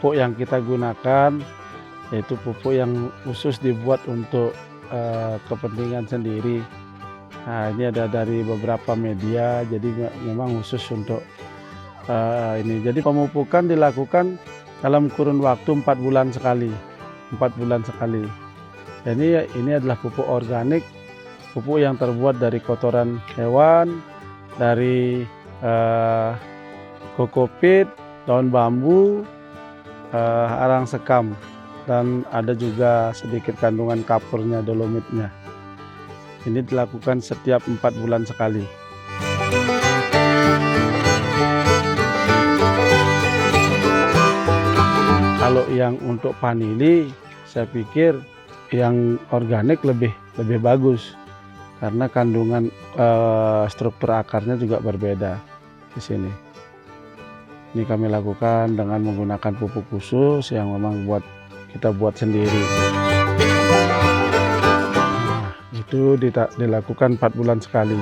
pupuk yang kita gunakan yaitu pupuk yang khusus dibuat untuk kepentingan sendiri. Nah, ini ada dari beberapa media, jadi memang khusus untuk ini. Jadi pemupukan dilakukan dalam kurun waktu 4 bulan sekali. 4 bulan sekali. Jadi ini adalah pupuk organik, pupuk yang terbuat dari kotoran hewan, dari kokopit, daun bambu, arang sekam, dan ada juga sedikit kandungan kapurnya, dolomitnya. Ini dilakukan setiap 4 bulan sekali. Kalau yang untuk vanili, saya pikir yang organik lebih bagus karena kandungan struktur akarnya juga berbeda di sini. Ini kami lakukan dengan menggunakan pupuk khusus yang memang kita buat sendiri. Nah, itu dilakukan 4 bulan sekali.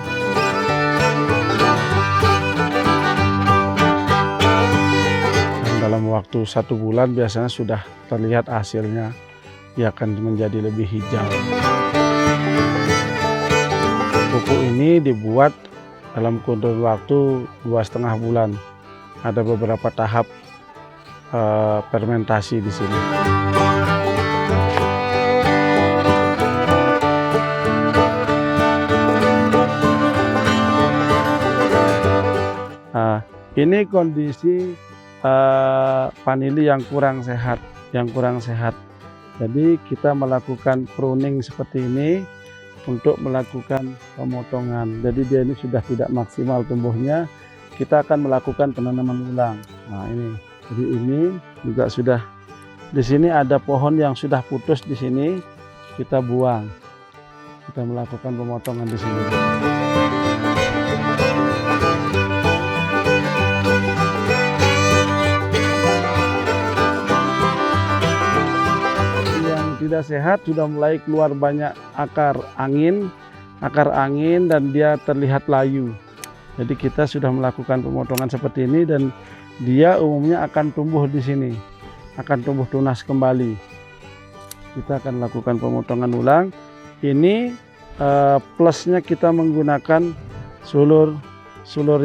Dan dalam waktu 1 bulan biasanya sudah terlihat hasilnya, dia akan menjadi lebih hijau. Pupuk ini dibuat dalam kurun waktu 2,5 bulan. Ada beberapa tahap fermentasi di sini. Nah, ini kondisi vanili yang kurang sehat, Jadi kita melakukan pruning seperti ini untuk melakukan pemotongan. Jadi dia ini sudah tidak maksimal tumbuhnya. Kita akan melakukan penanaman ulang. Nah ini, jadi ini juga sudah di sini ada pohon yang sudah putus di sini, kita buang. Kita melakukan pemotongan di sini. Yang tidak sehat sudah mulai keluar banyak akar angin dan dia terlihat layu. Jadi kita sudah melakukan pemotongan seperti ini dan dia umumnya akan tumbuh di sini, akan tumbuh tunas kembali. Kita akan lakukan pemotongan ulang. Ini plusnya kita menggunakan sulur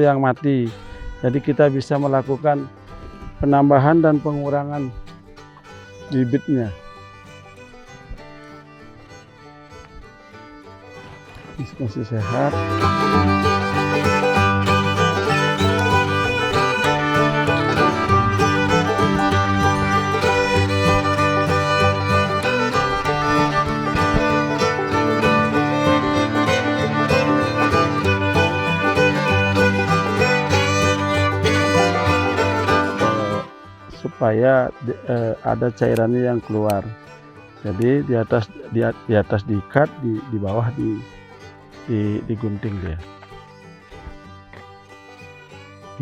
yang mati. Jadi kita bisa melakukan penambahan dan pengurangan bibitnya. Masih sehat. Supaya ada cairannya yang keluar. Jadi di atas diikat, di bawah digunting dia.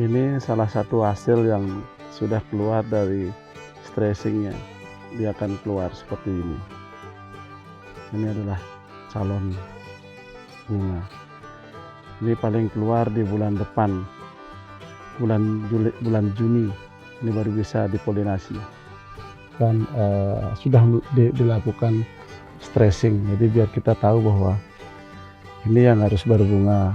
Ini salah satu hasil yang sudah keluar dari stressingnya. Dia akan keluar seperti ini. Ini adalah calon bunga. Ini paling keluar di bulan depan, bulan Juni. Ini baru bisa dipolinasi dan sudah dilakukan stressing, jadi biar kita tahu bahwa ini yang harus berbunga.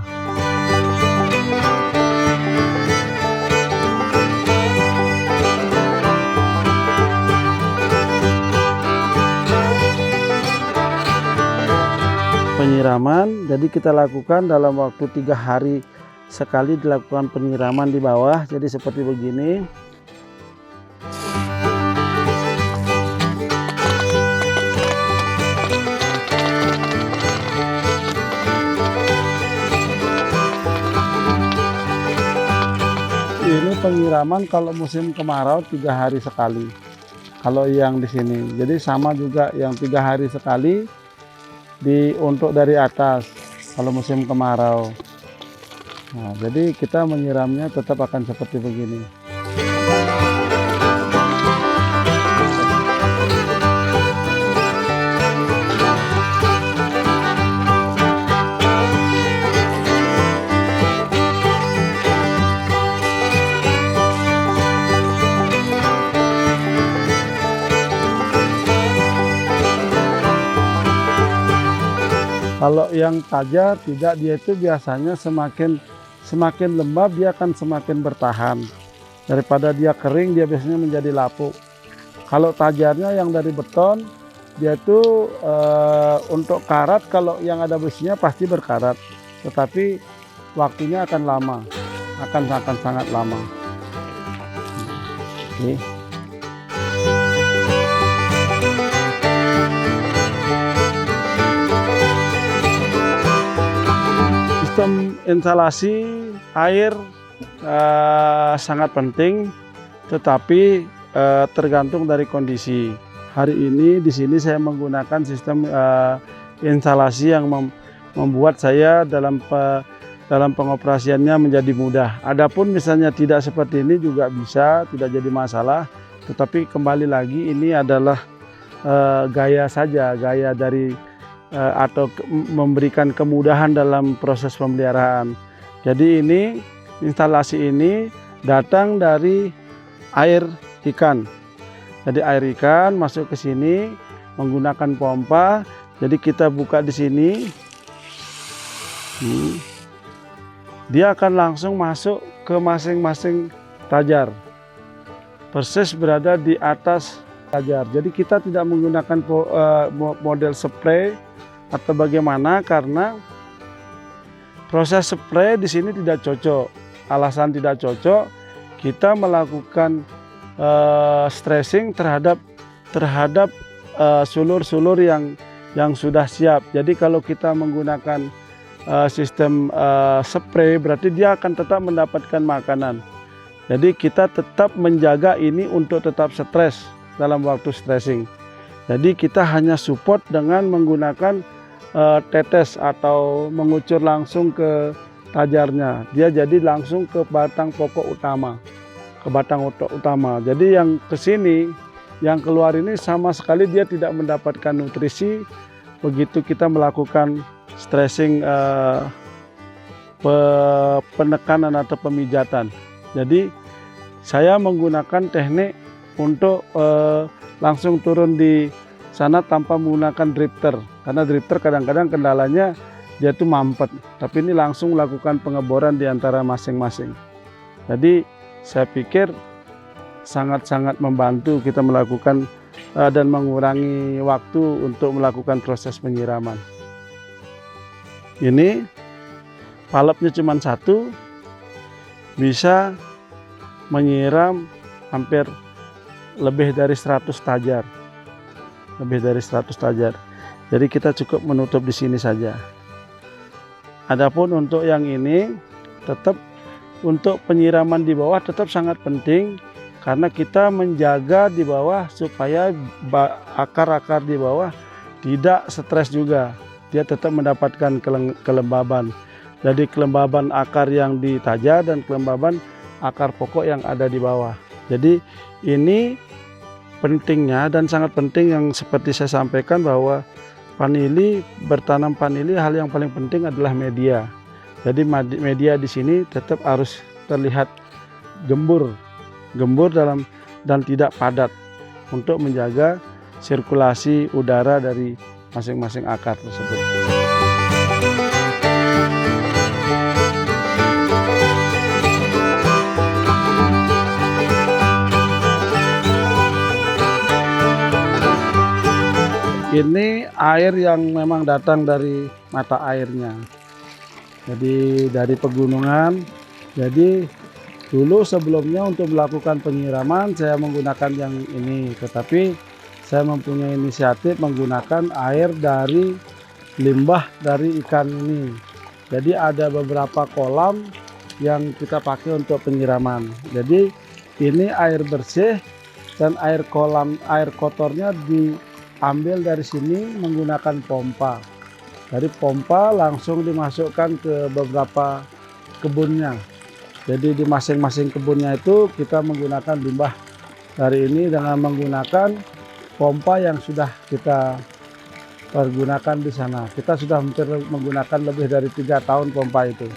Penyiraman, jadi kita lakukan dalam waktu 3 hari sekali dilakukan penyiraman di bawah, jadi seperti begini. Ini penyiraman kalau musim kemarau 3 hari sekali. Kalau yang di sini, jadi sama juga yang 3 hari sekali untuk dari atas. Kalau musim kemarau, nah jadi kita menyiramnya tetap akan seperti begini. Kalau yang tajar tidak, dia itu biasanya semakin lembab dia akan semakin bertahan. Daripada dia kering, dia biasanya menjadi lapuk. Kalau tajarnya yang dari beton, dia itu untuk karat, kalau yang ada besinya pasti berkarat, tetapi waktunya akan lama, akan sangat lama. Oke. Sistem instalasi air sangat penting, tetapi tergantung dari kondisi. Hari ini di sini saya menggunakan sistem instalasi yang membuat saya dalam pengoperasiannya menjadi mudah. Adapun misalnya tidak seperti ini juga bisa, tidak jadi masalah. Tetapi kembali lagi ini adalah gaya saja, gaya dari atau memberikan kemudahan dalam proses pemeliharaan. Jadi ini instalasi ini datang dari air ikan. Jadi air ikan masuk ke sini menggunakan pompa. Jadi kita buka di sini. Dia akan langsung masuk ke masing-masing tajar. Persis berada di atas tajar. Jadi kita tidak menggunakan model spray atau bagaimana, karena proses spray di sini tidak cocok. Alasan tidak cocok, kita melakukan stressing terhadap sulur-sulur yang sudah siap. Jadi kalau kita menggunakan sistem spray, berarti dia akan tetap mendapatkan makanan. Jadi kita tetap menjaga ini untuk tetap stres dalam waktu stressing. Jadi kita hanya support dengan menggunakan tetes atau mengucur langsung ke tajarnya. Dia jadi langsung ke batang pokok utama, Jadi yang ke sini, yang keluar ini sama sekali dia tidak mendapatkan nutrisi. Begitu kita melakukan stressing penekanan atau pemijatan. Jadi saya menggunakan teknik untuk langsung turun di sana tanpa menggunakan drifter, karena drifter kadang-kadang kendalanya dia tuh mampet, tapi ini langsung melakukan pengeboran di antara masing-masing. Jadi saya pikir sangat-sangat membantu kita melakukan dan mengurangi waktu untuk melakukan proses penyiraman. Ini palepnya cuma satu, bisa menyiram hampir lebih dari 100 tajar. Jadi kita cukup menutup di sini saja. Adapun untuk yang ini, tetap untuk penyiraman di bawah tetap sangat penting, karena kita menjaga di bawah supaya akar-akar di bawah tidak stres juga. Dia tetap mendapatkan kelembaban. Jadi kelembaban akar yang ditajar dan kelembaban akar pokok yang ada di bawah. Jadi ini pentingnya dan sangat penting, yang seperti saya sampaikan bahwa bertanam vanili hal yang paling penting adalah media. Jadi media di sini tetap harus terlihat gembur dan tidak padat untuk menjaga sirkulasi udara dari masing-masing akar tersebut. Ini air yang memang datang dari mata airnya. Jadi dari pegunungan. Jadi dulu sebelumnya untuk melakukan penyiraman saya menggunakan yang ini, tetapi saya mempunyai inisiatif menggunakan air dari limbah dari ikan ini. Jadi ada beberapa kolam yang kita pakai untuk penyiraman. Jadi ini air bersih dan air kotornya diambil dari sini menggunakan pompa. Dari pompa langsung dimasukkan ke beberapa kebunnya. Jadi di masing-masing kebunnya itu kita menggunakan limbah dari ini dengan menggunakan pompa yang sudah kita pergunakan di sana. Kita sudah menggunakan lebih dari 3 tahun pompa itu.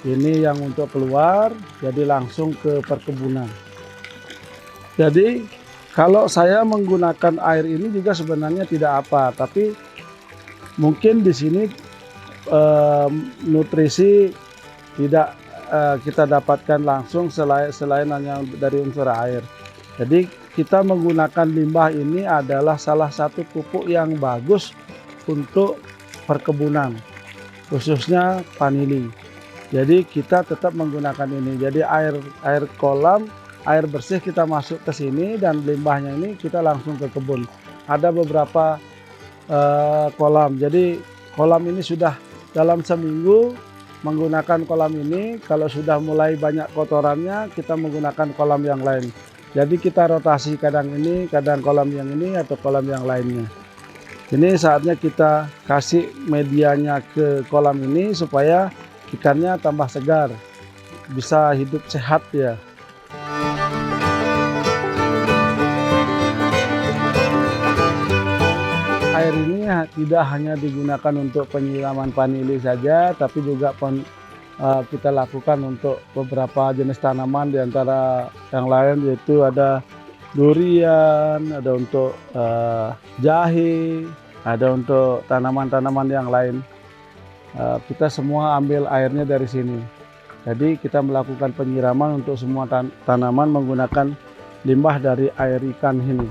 Ini yang untuk keluar, jadi langsung ke perkebunan. Jadi kalau saya menggunakan air ini juga sebenarnya tidak apa, tapi mungkin di sini nutrisi tidak kita dapatkan langsung selain hanya dari unsur air. Jadi kita menggunakan limbah ini adalah salah satu pupuk yang bagus untuk perkebunan, khususnya vanili. Jadi kita tetap menggunakan ini. Jadi air kolam, air bersih kita masuk ke sini dan limbahnya ini kita langsung ke kebun. Ada beberapa kolam. Jadi kolam ini sudah dalam seminggu menggunakan kolam ini. Kalau sudah mulai banyak kotorannya, kita menggunakan kolam yang lain. Jadi kita rotasi kadang ini, kadang kolam yang ini atau kolam yang lainnya. Ini saatnya kita kasih medianya ke kolam ini supaya ikannya tambah segar, bisa hidup sehat ya. Air ini tidak hanya digunakan untuk penyiraman vanili saja, tapi juga kita lakukan untuk beberapa jenis tanaman, diantara yang lain yaitu ada durian, ada untuk jahe, ada untuk tanaman-tanaman yang lain. Kita semua ambil airnya dari sini. Jadi kita melakukan penyiraman untuk semua tanaman menggunakan limbah dari air ikan ini.